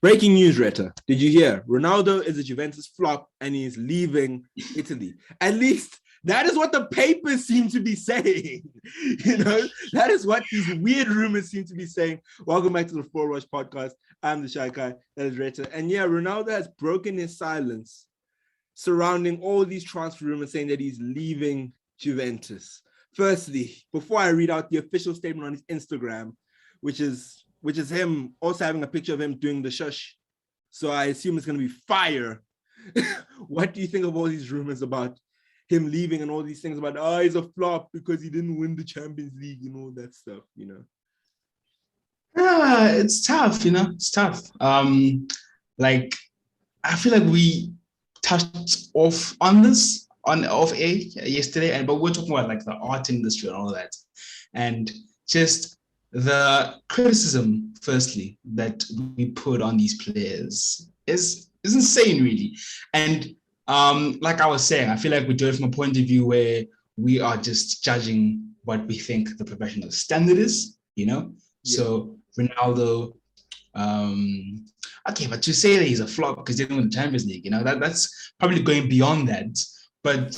Breaking news, Reta. Did you hear? Ronaldo is a Juventus flop and he's leaving Italy. At least that is what the papers seem to be saying. That is what these weird rumors seem to be saying. Welcome back to the Full Rush podcast. I'm TheShyKai, that is Retha. And yeah, Ronaldo has broken his silence surrounding all these transfer rumors saying that he's leaving Juventus. Firstly, before I read out the official statement on his Instagram, which is him also having a picture of him doing the shush. So I assume it's going to be fire. What do you think of all these rumors about him leaving and all these things about, he's a flop because he didn't win the Champions League and all that stuff, It's tough, It's tough. I feel like we touched off on this off air yesterday, but we're talking about like the art industry and all that. And just the criticism, firstly, that we put on these players is insane, really. And like I was saying, I feel like we do it from a point of view where we are just judging what we think the professional standard is, Yeah. So Ronaldo, okay, but to say that he's a flop because he didn't win the Champions League, that's probably going beyond that. But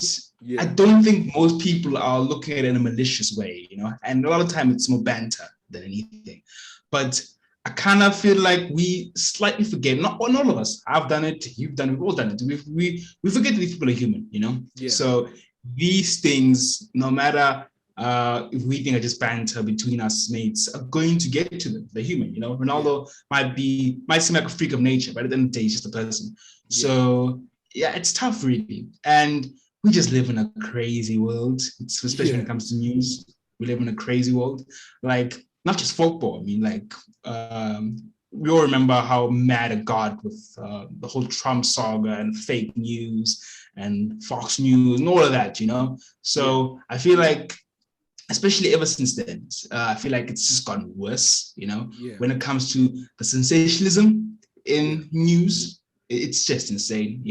I don't think most people are looking at it in a malicious way, And a lot of time it's more banter than anything. But I kind of feel like we slightly forget, not all of us. I've done it, you've done it, we've all done it. We forget that these people are human, Yeah. So these things, no matter if we think are just banter between us mates, are going to get to them. They're human, Ronaldo might seem like a freak of nature, but at the end of the day, he's just a person. Yeah. So yeah, it's tough, really. And we just live in a crazy world, especially when it comes to news. We live in a crazy world. Like, not just football. I mean, we all remember how mad it got with the whole Trump saga and fake news and Fox News and all of that, So I feel like, especially ever since then, I feel like it's just gotten worse, when it comes to the sensationalism in news. It's just insane,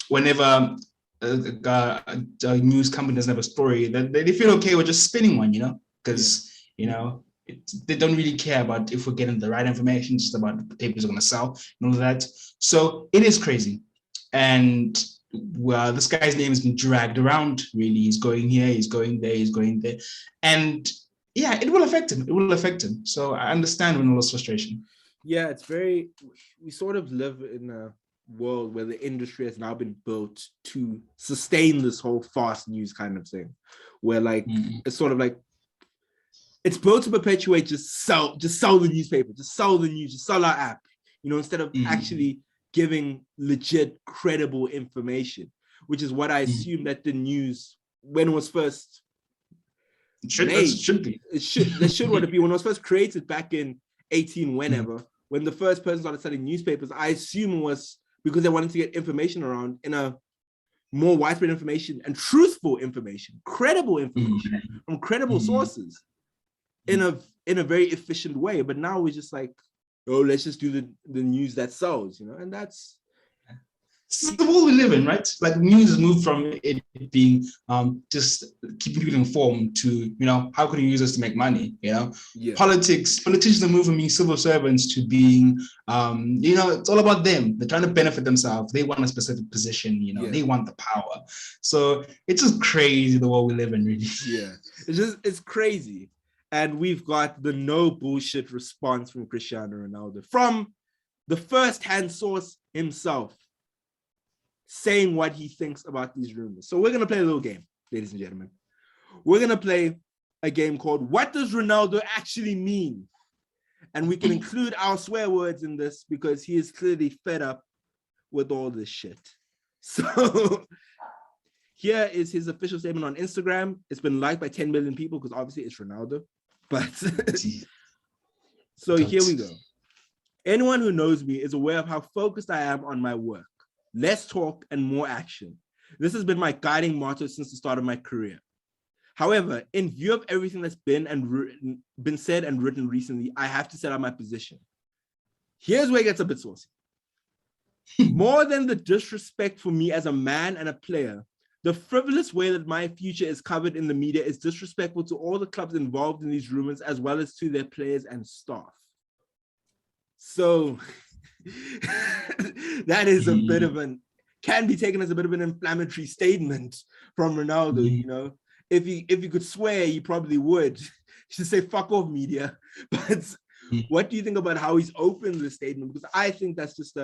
whenever a news company doesn't have a story, that they feel okay with just spinning one, because they don't really care about if we're getting the right information, just about the papers are going to sell and all of that. So it is crazy. And well, this guy's name has been dragged around, really. He's going here, he's going there, he's going there. And yeah, it will affect him. So I understand Ronaldo's frustration. Yeah, we sort of live in a world where the industry has now been built to sustain this whole fast news kind of thing, where it's sort of like it's built to perpetuate just sell the newspaper, just sell the news, just sell our app, instead of actually giving legit credible information, which is what I assume that the news, when it was first should be what it be when it was first created back in 18 whenever, when the first person started selling newspapers, I assume it was because they wanted to get information around in a more widespread information and truthful information, credible information from credible sources in a very efficient way. But now we're just like, let's just do the news that sells, and that's the world we live in, right? Like, news has moved from it being just keeping people informed to, how can you use this to make money? Politicians are moving from being civil servants to being, it's all about them. They're trying to benefit themselves. They want a specific position, they want the power. So it's just crazy, the world we live in, really. Yeah, it's crazy. And we've got the no bullshit response from Cristiano Ronaldo, from the first-hand source himself, saying what he thinks about these rumors. So we're going to play a little game, ladies and gentlemen. We're going to play a game called What Does Ronaldo Actually Mean? And we can include our swear words in this because he is clearly fed up with all this shit. So here is his official statement on Instagram. It's been liked by 10 million people because obviously it's Ronaldo. But so here we go. Anyone who knows me is aware of how focused I am on my work. Less talk and more action. This has been my guiding motto since the start of my career. However, in view of everything that's been said and written recently, I have to set out my position. Here's where it gets a bit saucy. More than the disrespect for me as a man and a player, the frivolous way that my future is covered in the media is disrespectful to all the clubs involved in these rumors, as well as to their players and staff. So that is a bit of can be taken as a bit of an inflammatory statement from Ronaldo. You know, if he could swear, he probably would. He should say "fuck off, media." But what do you think about how he's opened the statement? Because I think that's just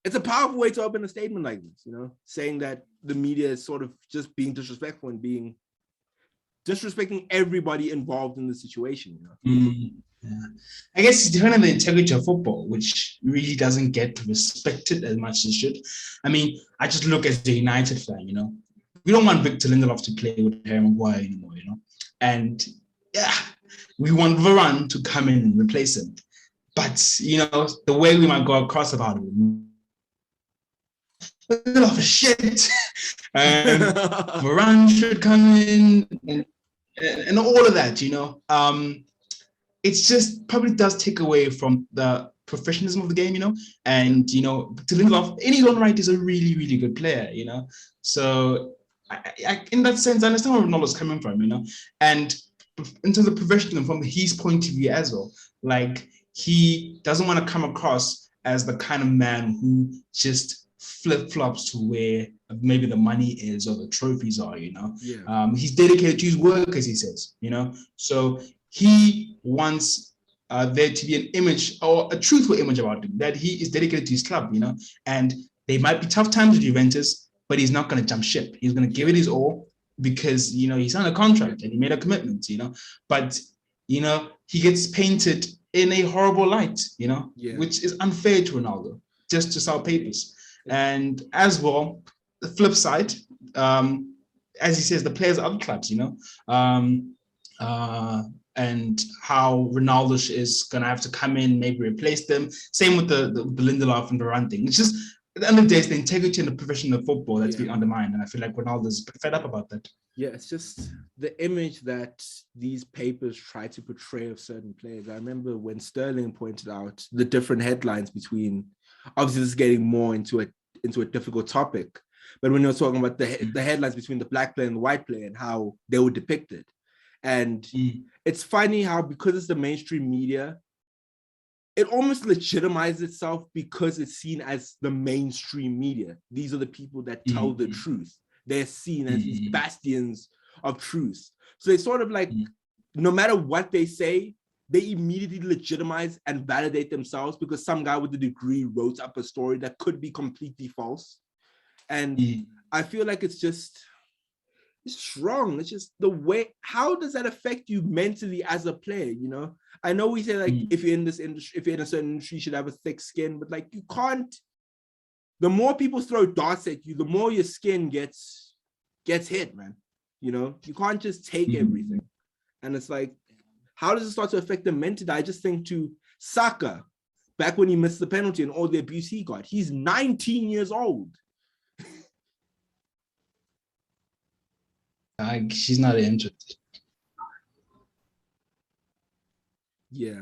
it's a powerful way to open a statement like this. You know, saying that the media is sort of just being disrespectful and being disrespecting everybody involved in the situation. You know. Yeah. I guess it's defending the integrity of football, which really doesn't get respected as much as it should. I mean, I just look at the United fan, you know. We don't want Victor Lindelof to play with Harry Maguire anymore, you know. And yeah, we want Varane to come in and replace him. But, you know, the way we might go across about it, Lindelof is shit. And Varane should come in and all of that, you know. It's just probably does take away from the professionalism of the game, you know. And, you know, to Lindelof, in his own right, is a really, really good player, you know. So, in that sense, I understand where Ronaldo's coming from, you know. And in terms of professionalism, from his point of view as well, like, he doesn't want to come across as the kind of man who just flip-flops to where maybe the money is or the trophies are, you know. Yeah. He's dedicated to his work, as he says, you know. So he wants there to be an image or a truthful image about him, that he is dedicated to his club, you know. And they might be tough times with Juventus, but he's not going to jump ship. He's going to give it his all because, you know, he signed a contract and he made a commitment, you know. But, you know, he gets painted in a horrible light, you know, which is unfair to Ronaldo, just to sell papers. And as well, the flip side, as he says, the players of other clubs, you know, and how Ronaldo is going to have to come in, maybe replace them. Same with the Lindelof and Varane thing. It's just, at the end of the day, it's the integrity and the profession of football that's been undermined. And I feel like Ronaldo's fed up about that. Yeah, it's just the image that these papers try to portray of certain players. I remember when Sterling pointed out the different headlines between, obviously this is getting more into a difficult topic, but when you're talking about the headlines between the black player and the white player and how they were depicted. And it's funny how, because it's the mainstream media, it almost legitimizes itself because it's seen as the mainstream media. These are the people that tell the truth. They're seen as these bastions of truth. So they sort of like, no matter what they say, they immediately legitimize and validate themselves because some guy with a degree wrote up a story that could be completely false. And I feel like it's wrong. It's just the way, how does that affect you mentally as a player, you know? I know we say like, if you're in this industry, if you're in a certain industry, you should have a thick skin, but like, you can't, the more people throw darts at you, the more your skin gets hit, man. You know, you can't just take everything. And it's like, how does it start to affect them mentally? I just think to Saka, back when he missed the penalty and all the abuse he got, he's 19 years old. She's not interested. Yeah,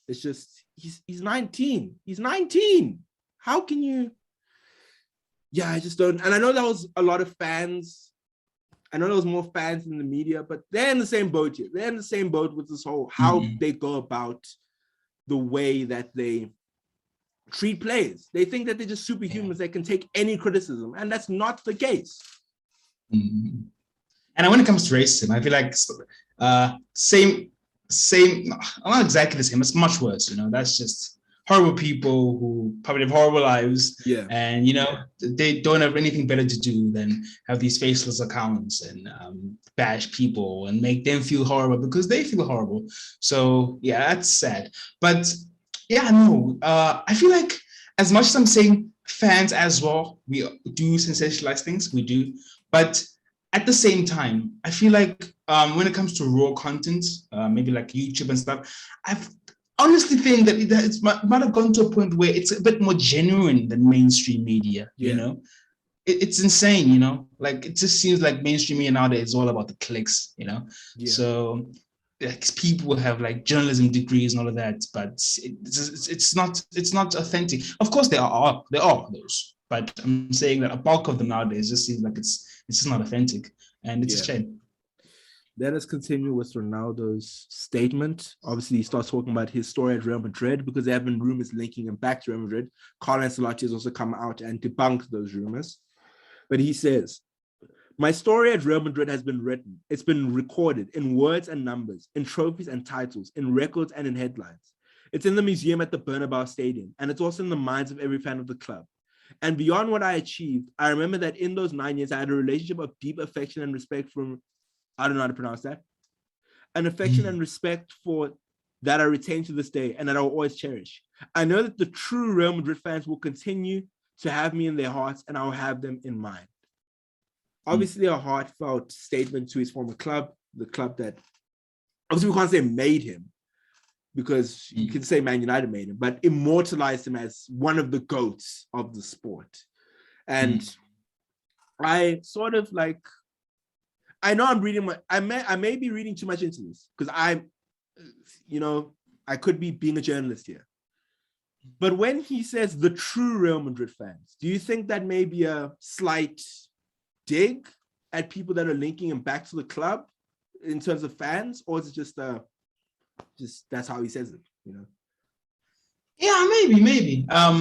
it's just, he's 19. He's 19. How can you? Yeah, I just don't. And I know there was a lot of fans. I know there was more fans in the media, but they're in the same boat here. They're in the same boat with this whole, how they go about the way that they treat players. They think that they're just superhumans that can take any criticism, and that's not the case. And when it comes to racism, I feel like same, not exactly the same. It's much worse, you know. That's just horrible people who probably have horrible lives. Yeah. And, you know, they don't have anything better to do than have these faceless accounts and bash people and make them feel horrible because they feel horrible. So, yeah, that's sad. But, yeah, no, I feel like as much as I'm saying fans as well, we do sensationalize things, we do. But at the same time, I feel like when it comes to raw content, maybe like YouTube and stuff, I've honestly think that it might have gone to a point where it's a bit more genuine than mainstream media, you know? It's insane, you know? Like, it just seems like mainstream media nowadays is all about the clicks, you know? So like, people have like journalism degrees and all of that, but it's not authentic. Of course, there are those, but I'm saying that a bulk of them nowadays just seems like it's just not authentic, and it's a shame. Let us continue with Ronaldo's statement. Obviously, he starts talking about his story at Real Madrid because there have been rumors linking him back to Real Madrid. Carlo Ancelotti has also come out and debunked those rumors. But he says, my story at Real Madrid has been written. It's been recorded in words and numbers, in trophies and titles, in records and in headlines. It's in the museum at the Bernabeu Stadium, and it's also in the minds of every fan of the club. And beyond what I achieved, I remember that in those 9 years, I had a relationship of deep affection and respect from, I don't know how to pronounce that, an affection and respect for that I retain to this day and that I will always cherish. I know that the true Real Madrid fans will continue to have me in their hearts and I will have them in mind. Obviously, a heartfelt statement to his former club, the club that, obviously we can't say made him, because you can say Man United made him, but immortalized him as one of the GOATs of the sport. And I sort of like, I know I'm reading, I may be reading too much into this because I could be being a journalist here. But when he says the true Real Madrid fans, do you think that may be a slight dig at people that are linking him back to the club in terms of fans, or is it just that's how he says it, Yeah, maybe. I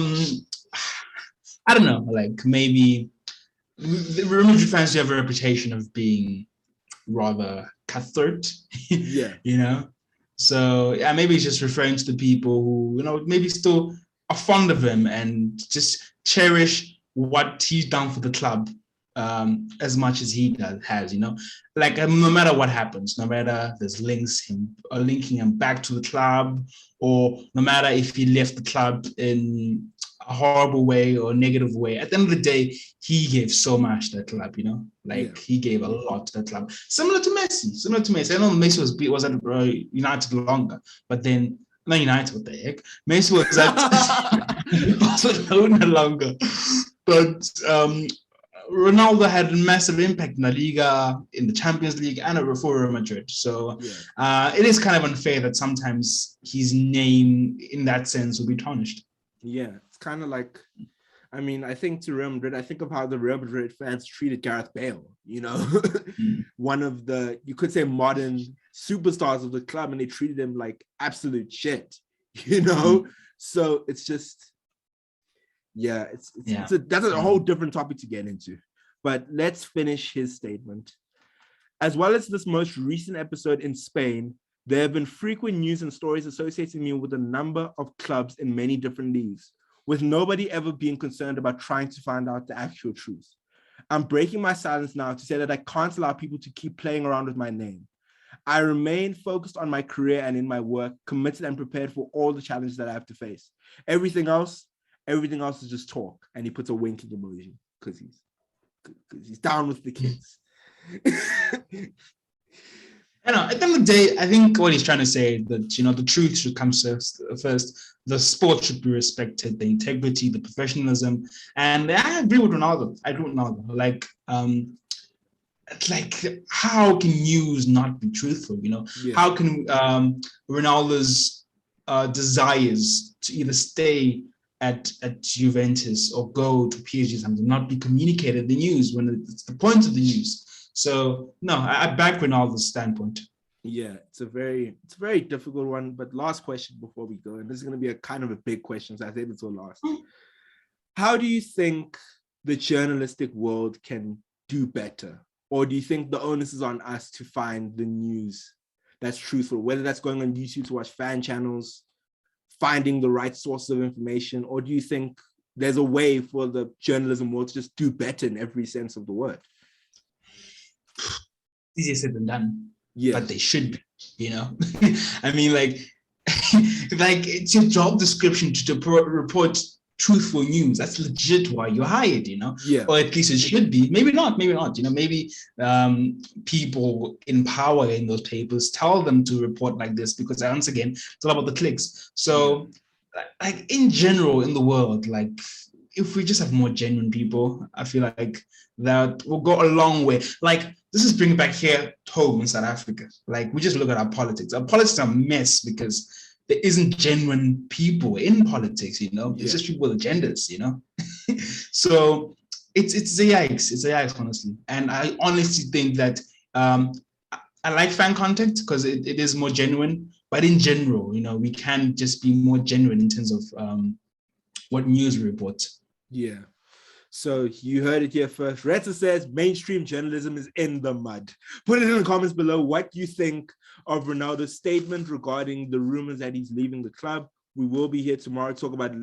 don't know. Like maybe the Real Madrid fans do have a reputation of being rather cutthroat. Yeah. So yeah, maybe he's just referring to the people who maybe still are fond of him and just cherish what he's done for the club. As much as he has, like no matter what happens, no matter there's linking him back to the club, or no matter if he left the club in a horrible way or negative way, at the end of the day, he gave so much to the club, he gave a lot to the club. Similar to Messi. I know Messi was at United longer, but then not United, what the heck? Messi was at Barcelona longer, but Ronaldo had a massive impact in La Liga, in the Champions League, and for Real Madrid. So it is kind of unfair that sometimes his name, in that sense, will be tarnished. Yeah, it's kind of like, I think to Real Madrid, I think of how the Real Madrid fans treated Gareth Bale, one of the, you could say, modern superstars of the club, and they treated him like absolute shit, So it's just, that's a whole different topic to get into. But let's finish his statement. As well as this most recent episode in Spain, there have been frequent news and stories associating me with a number of clubs in many different leagues, with nobody ever being concerned about trying to find out the actual truth. I'm breaking my silence now to say that I can't allow people to keep playing around with my name. I remain focused on my career and in my work, committed and prepared for all the challenges that I have to face. Everything else is just talk. And he puts a winking emoji because he's down with the kids. At the end of the day, I think what he's trying to say that, the truth should come first. The sport should be respected, the integrity, the professionalism. And I agree with Ronaldo. Like, how can news not be truthful? How can Ronaldo's desires to either stay at Juventus or go to PSG something not be communicated in the news when it's the point of the news? So no, I back Ronaldo's standpoint. Yeah, it's a very difficult one. But last question before we go, and this is going to be a kind of a big question, so I think it's all last. How do you think the journalistic world can do better? Or do you think the onus is on us to find the news that's truthful, whether that's going on YouTube to watch fan channels, finding the right sources of information, or do you think there's a way for the journalism world to just do better in every sense of the word? Easier said than done. Yeah. But they should be, like it's your job description to report truthful news. That's legit why you're hired, Yeah. Or at least it should be. Maybe not, maybe people in power in those papers tell them to report like this because once again, it's all about the clicks. So like in general in the world, like if we just have more genuine people, I feel like that will go a long way. Like this is bringing back here home in South Africa. Like we just look at our politics. Our politics are a mess because there isn't genuine people in politics, It's just people with agendas, So it's a yikes. It's a yikes, honestly. And I honestly think that I like fan content because it is more genuine. But in general, we can just be more genuine in terms of what news we report. Yeah. So you heard it here first. Retha says mainstream journalism is in the mud. Put it in the comments below what you think of Ronaldo's statement regarding the rumors that he's leaving the club. We will be here tomorrow to talk about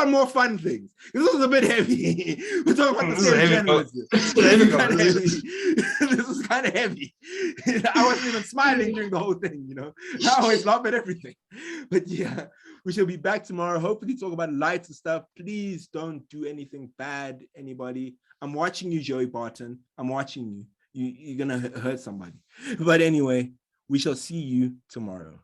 more fun things. This was a bit heavy. We're talking about the same journalism. This is kind of heavy. I wasn't even smiling during the whole thing, I always laugh at everything. But yeah, we shall be back tomorrow. Hopefully talk about lighter stuff. Please don't do anything bad, anybody. I'm watching you, Joey Barton. I'm watching you. You're going to hurt somebody. But anyway, we shall see you tomorrow.